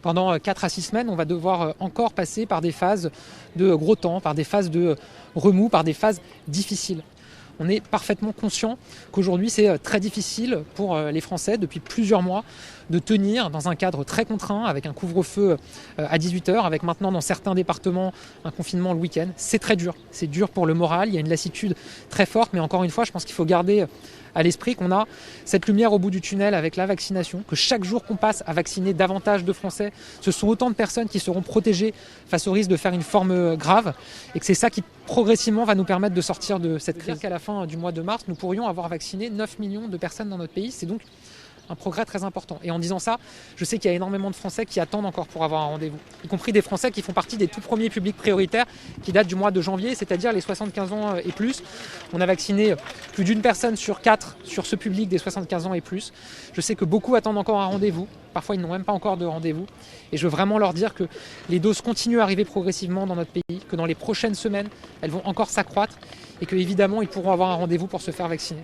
pendant 4 à 6 semaines, on va devoir encore passer par des phases de gros temps, par des phases de remous, par des phases difficiles. On est parfaitement conscient qu'aujourd'hui, c'est très difficile pour les Français depuis plusieurs mois de tenir dans un cadre très contraint, avec un couvre-feu à 18h, avec maintenant dans certains départements un confinement le week-end. C'est très dur. C'est dur pour le moral. Il y a une lassitude très forte, mais encore une fois, je pense qu'il faut garder à l'esprit qu'on a cette lumière au bout du tunnel avec la vaccination, que chaque jour qu'on passe à vacciner davantage de Français, ce sont autant de personnes qui seront protégées face au risque de faire une forme grave, et que c'est ça qui progressivement va nous permettre de sortir de cette crise. Qu'à la fin du mois de mars, nous pourrions avoir vacciné 9 millions de personnes dans notre pays. C'est donc un progrès très important. Et en disant ça, je sais qu'il y a énormément de Français qui attendent encore pour avoir un rendez-vous, y compris des Français qui font partie des tout premiers publics prioritaires qui datent du mois de janvier, c'est-à-dire les 75 ans et plus. On a vacciné plus d'une personne sur 4 sur ce public des 75 ans et plus. Je sais que beaucoup attendent encore un rendez-vous. Parfois, ils n'ont même pas encore de rendez-vous. Et je veux vraiment leur dire que les doses continuent à arriver progressivement dans notre pays, que dans les prochaines semaines, elles vont encore s'accroître et que évidemment, ils pourront avoir un rendez-vous pour se faire vacciner.